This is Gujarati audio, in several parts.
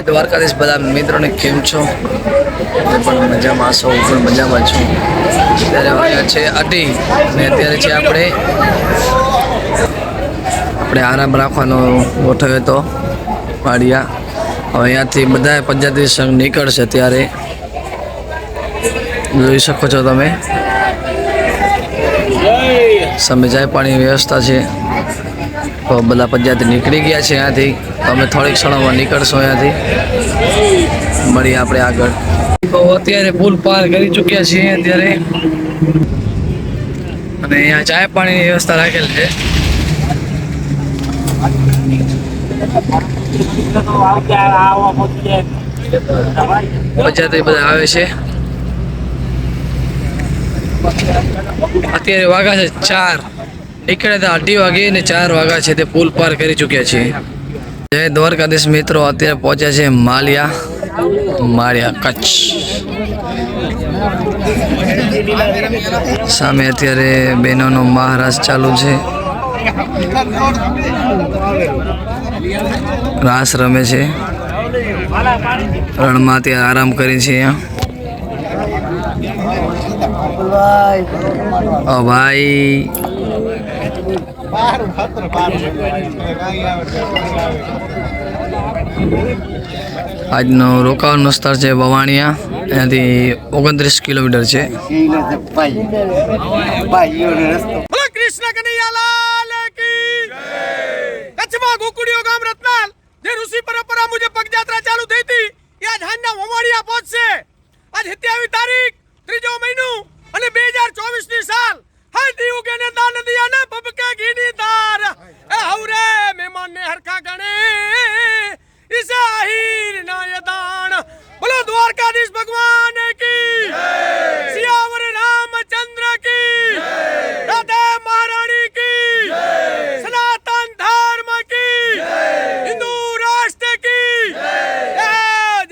દ્વારકાધીશ બધા મિત્રોને કેમ છો? હું પણ મજામાં છું, હું પણ મજામાં છું. ત્યારે વાગ્યા છે 8 અને અત્યારે છે આપણે આરામ રાખવાનો ગોઠવ્યો હતો વાડિયા. હવે અહીંયાથી બધા પંચાયતી સંઘ નીકળશે ત્યારે જોઈ શકો છો તમે સામે ચાય પાણી વ્યવસ્થા છે. તો બધા પંચાયતી નીકળી ગયા છે અહીંયાથી. અમે થોડીક ક્ષણોમાં નીકળશું અહીંયાથી. મળીએ આપણે આગળ. તો અત્યારે પુલ પાર કરી ચૂક્યા છીએ અત્યારે અને અહીંયા ચાય પાણીની વ્યવસ્થા રાખેલ છે. પંચાયતી બધા આવે છે. અત્યારે વાગા છે 4. નીકળ્યા હતા 8 વાગે ને 4 વાગ્યા છે તે પુલ પાર કરી ચૂક્યા છે. જય દ્વારકાધીશ મિત્રો, અત્યારે પહોંચ્યા છે માળિયા કચ્છ. સામે અત્યારે બહેનોનો મહારાજ ચાલુ છે. રાસ રમે છે. રણમાં ત્યાં આરામ કરી છે. અહીંયા ભાઈ આજનો રોકાવાનું સ્થળ છે વવાણિયા. અહીંયાથી 29 કિલોમીટર છે. કૃષ્ણ કનૈયાલાલ કી જય. કચ્છમાં ગોકુળિયો ગામ રત્નાલ જે ઋષિ પરંપરા મુજબ પગયાત્રા ચાલુ થઈ હતી એ આજ હાંજના વવાણિયા પહોંચશે. આજ 27 તારીખ 3જો મહિનો અને 2024 ની સાલ. હાથી ઉગે ને દાન દિયા ને બબકે ઘીની તાર એ હવરે મહેમાન ને હરખા ગણે ઇસે આહીર ના યદાન. બોલો દ્વારકાધીશ ભગવાન કી જય. સિયાવર રામચંદ્ર કી જય. રાધા મહારાણી કી જય. સનાતન ધર્મ કી જય. હિન્દુ રાષ્ટ્ર કી જય.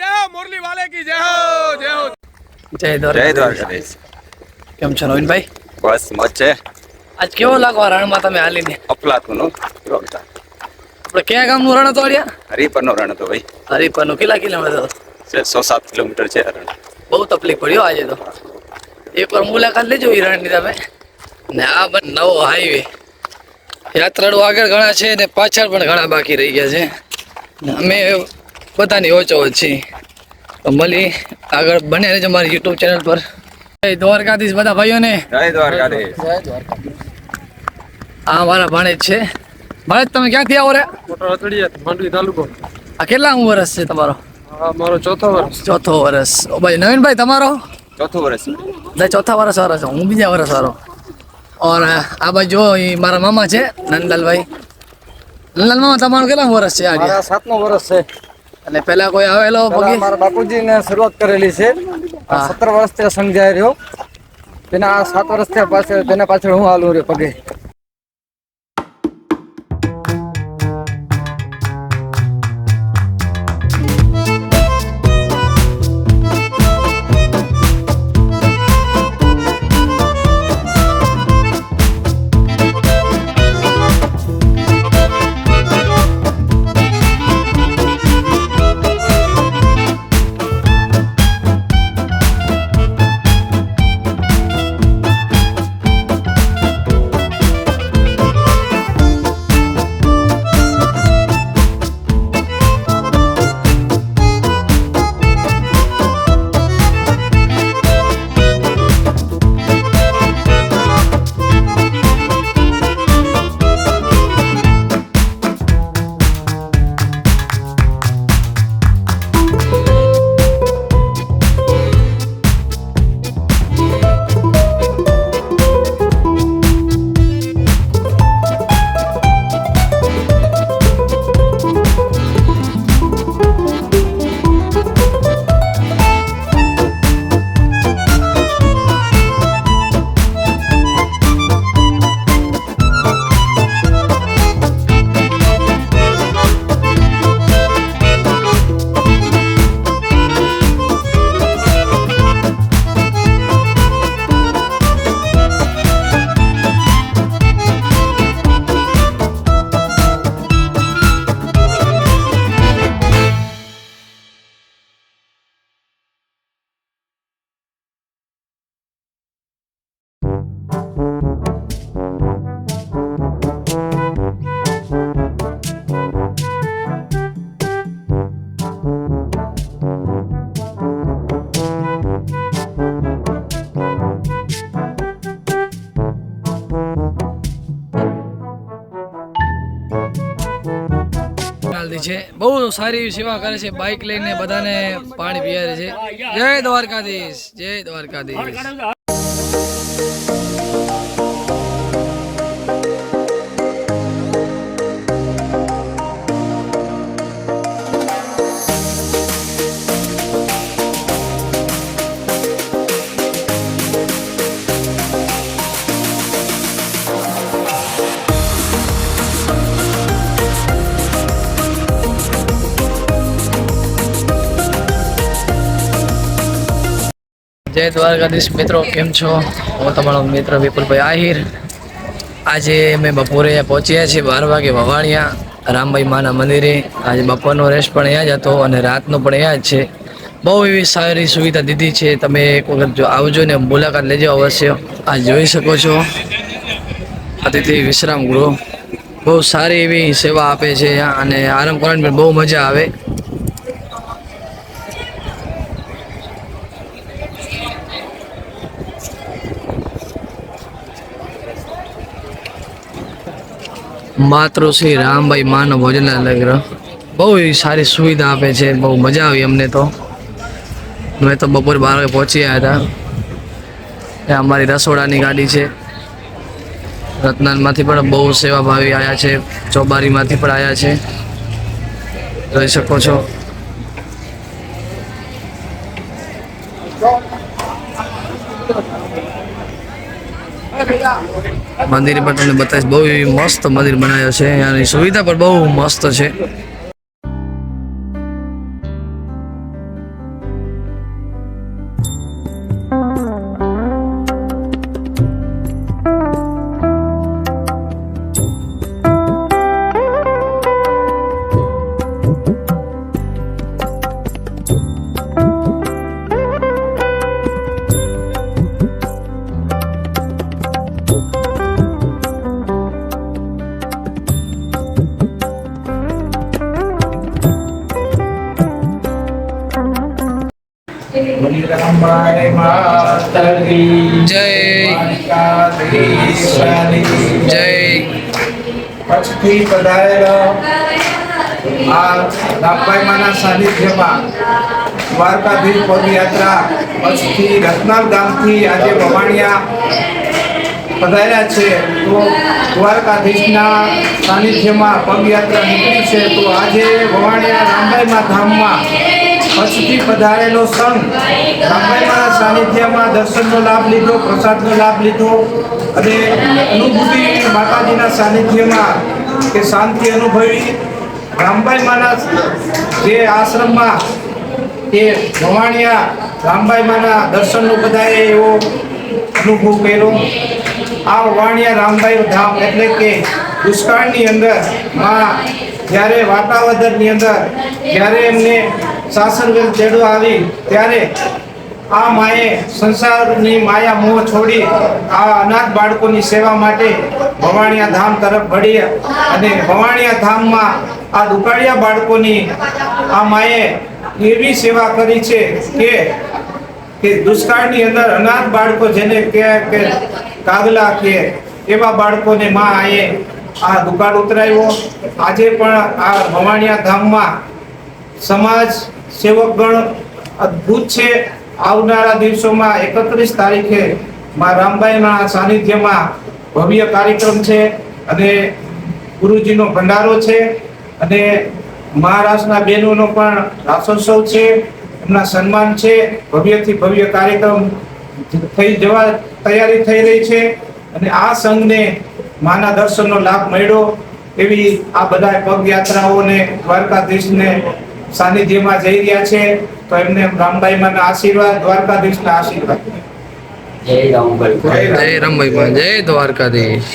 જય મુરલી વાલે કી જય હો જય હો. જય દ્વારકાધીશ. કેમ છો નવીનભાઈ? બસ મોજ છે. આજ કેવો લાગવા રણમાં તમે હાલીને? અફલાતનું આપણે કયા ગામનું રણ હતો અડિયા? હરિપરનો રણ હતો ભાઈ. હરિપરનું કેટલા કિલોમીટર? 6-7 કિલોમીટર છે રણ. બહુ તકલીફ પડ્યો આજે તો. એકવાર મુલાકાત લેજો એ રણની તમે. ને આ નવો હાઈવે. યાત્રાળુ આગળ ઘણા છે ને પાછળ પણ ઘણા બાકી રહી ગયા છે. અમે બધાની ઓછો છીએ. તો મળી આગળ બને રહેજો મારી YouTube ચેનલ પર. જય દ્વારકાધીશ બધા ભાઈઓને. જય દ્વારકાધીશ. આ મારા ભાણેજ છે. ભાણેજ તમે ક્યાંથી આવો રે? માંડવી તાલુકો. આ કેટલા વર્ષ છે તમારો? મારો ચોથો વર્ષ. ચોથો વર્ષ. ઓ ભાઈ નવીનભાઈ તમારો? ચોથું વર્ષ. ચોથા વર્ષ વાળો છું હું, બીજા વર્ષ વાળો. ઓર આ બાજુ એ મારા મામા છે નંદલાલભાઈ. નંદલાલ મામા તમારું કેટલા વર્ષ છે? આજે 7મો વર્ષ છે. અને પેલા કોઈ આવેલો પગે? મારા બાપુજી ને શરૂઆત કરેલી છે. 17 વર્ષથી સમજાય રહ્યો. તેના 7 વર્ષથી પાછળ તેના પાછળ હું હાલું રહ્યો પગે. સારી એવી સેવા કરે છે, બાઇક લઈને બધાને પાણી પીયારે છે. જય દ્વારકાધીશ, જય દ્વારકાધીશ. જય દ્વારકાધીશ મિત્રો, કેમ છો? હું તમારો મિત્ર વિપુલભાઈ આહિર. આજે અમે બપોરે પહોંચ્યા છીએ 12 વાગે વવાણિયા રામભાઈ માના મંદિરે. આજે બપોરનો રેસ્ટ પણ અહીંયા જ હતો અને રાતનો પણ અહીંયા જ છે. બહુ એવી સારી સુવિધા દીધી છે. તમે એક વખત જો આવજો ને મુલાકાત લેજો અવશ્ય. આ જોઈ શકો છો અતિથિ વિશ્રામ ગૃહ. બહુ સારી એવી સેવા આપે છે અને આરામ કરવાની પણ બહુ મજા આવે. માતૃશ્રી રામભાઈ માનો ભોજનાલય ગ્રહ બહુ એવી સારી સુવિધા આપે છે. બહુ મજા આવી અમને તો. મેં તો બપોર 12 વાગે પહોંચ્યા હતા. ત્યાં અમારી રસોડાની ગાડી છે. રત્નાલમાંથી પણ બહુ સેવાભાવી આવ્યા છે. ચોબારીમાંથી પણ આવ્યા છે, જોઈ શકો છો. મંદિર પર તમને બતાવીશ. બહુ એવી મસ્ત મંદિર બનાવ્યો છે. અહીંયાની સુવિધા પણ બહુ મસ્ત છે. જય જય કચ્છથી પધારેલો આ રામભાઈ માના સાનિધ્યમાં દ્વારકાધીશ પદયાત્રા કચ્છથી રત્નાલ ગામથી આજે વવાણિયા પધાર્યા છે. તો દ્વારકાધીશના સાનિધ્યમાં પદયાત્રા નીકળી છે. તો આજે વવાણિયા રામભાઈમા ધામમાં કચ્છથી પધારેલો સંઘ રામભાઈમાના સાનિધ્યમાં દર્શનનો લાભ લીધો, પ્રસાદનો લાભ લીધો અને અનુભૂતિ માતાજીના સાનિધ્યમાં કે શાંતિ અનુભવી. રામભાઈમાના જે આશ્રમમાં એ વવાણિયા રામભાઈમાના દર્શનનો બધાએ એવો અનુભવ કર્યો. આ વવાણિયા રામભાઈ ધામ એટલે કે દુષ્કાળની અંદર માં જ્યારે વાતાવરણની અંદર જ્યારે એમને સાસરવેલ ચેડો આવી ત્યારે આ માએ સંસારની માયા મોહ છોડી આ અનાથ બાળકોની સેવા માટે વવાણિયા ધામ તરફ વળી અને વવાણિયા ધામમાં આ દુકાળિયા બાળકોની આ માએ એવી સેવા કરી છે કે દુષ્કાળની અંદર અનાથ બાળકો જેને કે કાગલા કે એવા બાળકોને માં આએ આ દુકાળ ઉતરાવ્યો. આજે પણ આ વવાણિયા ધામમાં સમાજ સેવકગણ અદ્ભુત છે. આવનારા દિવસોમાં 31 તારીખે માં રામભાઈના સાનિધ્યમાં ભવ્ય કાર્યક્રમ છે અને ગુરુજીનો ભંડારો છે અને મહારાષ્ટ્રના બહેનોનો પણ રાસોત્સવ છે, એમના સન્માન છે. ભવ્યથી ભવ્ય કાર્યક્રમ થઈ જવા તૈયારી થઈ રહી છે અને આ સંઘને માના દર્શનનો લાભ મળ્યો એવી આ બધા પગયાત્રાઓને દ્વારકાધીશને સાનિધ્યમાં જઈ રહ્યા છે. તો એમને રામભાઈમાના આશીર્વાદ, દ્વારકાધીશના આશીર્વાદ. જય રામભાઈ, જય દ્વારકાધીશ.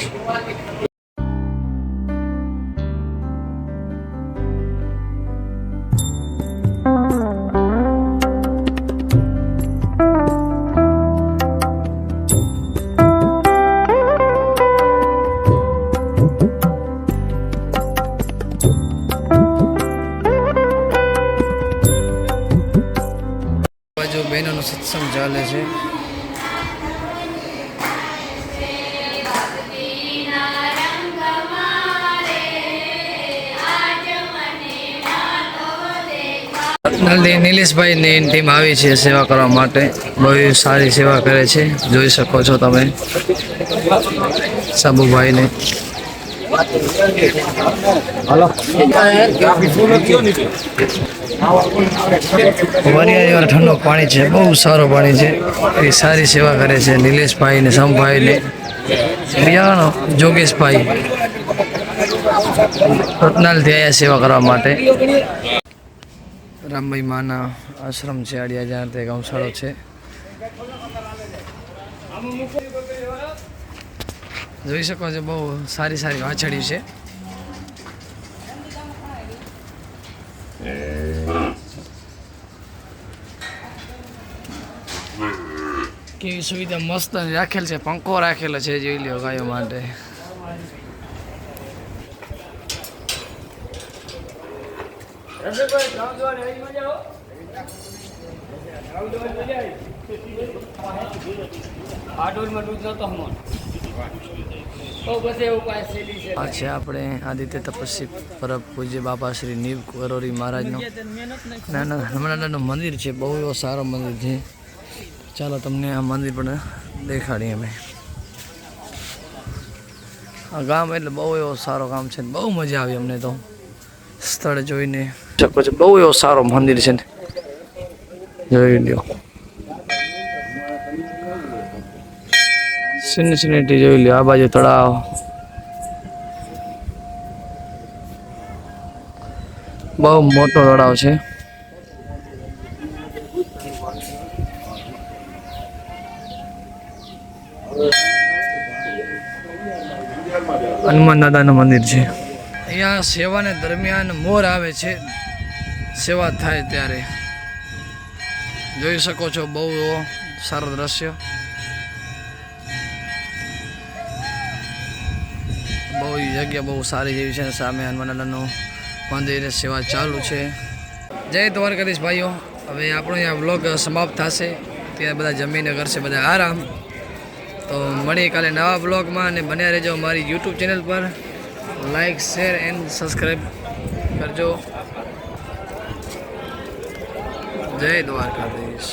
બહેનોનો સત્સંગ ચાલે છે. રત્નાલથી નિલેશભાઈની ટીમ આવી છે સેવા કરવા માટે. બહુ સારી સેવા કરે છે, જોઈ શકો છો તમે સાબુભાઈને. વરિયાળી ઠંડો પાણી છે, બહુ સારું પાણી છે. એ સારી સેવા કરે છે નિલેશભાઈ ને સમભાઈ ને બિયાનો જોગેશભાઈ રત્નાલથી આવ્યા સેવા કરવા માટે. રામભાઈ માના આશ્રમ છે આડિયા, જ્યાં તે ગૌશાળો છે. જોઈ શકો છો બહુ સારી સારી વાછડી છે. કેવી સુવિધા મસ્ત રાખેલ છે, પંખો રાખેલો છે, જોઈ લ્યો ગાયો માટે. આ છે આપણે આદિત્ય તપસ્વી પરબ પૂજ્ય બાપા શ્રી નીવ કરોરી મહારાજનું નાનું મંદિર છે. બહુ એવો સારો મંદિર છે. ચાલો તમને આ મંદિર પણ દેખાડીએ અમે. આ ગામ એટલે બહુ એવો સારો ગામ છે, બહુ મજા આવી અમને તો સ્થળ જોઈને. શકો છો બહુ એવો સારો મંદિર છે, જોઈ લ્યો. સિનિટી જોઈ લ્યો. આ બાજુ તળાવ, બહુ મોટો તળાવ છે. હનુમાન દાદાનું મંદિર છે. અહીંયા સેવાને દરમિયાન મોર આવે છે સેવા થાય ત્યારે. જોઈ શકો છો બહુ સારો દ્રશ્ય. બહુ જગ્યા બહુ સારી જેવી છે. સામે હનુમાન દાદાનું મંદિર, સેવા ચાલુ છે. જય દ્વારકાધીશ ભાઈઓ. હવે આપણો અહીંયા વ્લોગ સમાપ્ત થશે. ત્યાં બધા જમીને કરશે બધા આરામ. તો મળીએ કાલે નવા બ્લોગમાં, અને બન્યા રહેજો મારી યુટ્યુબ ચેનલ પર. લાઈક, શેર એન્ડ સબસ્ક્રાઈબ કરજો. જય દ્વારકાધીશ.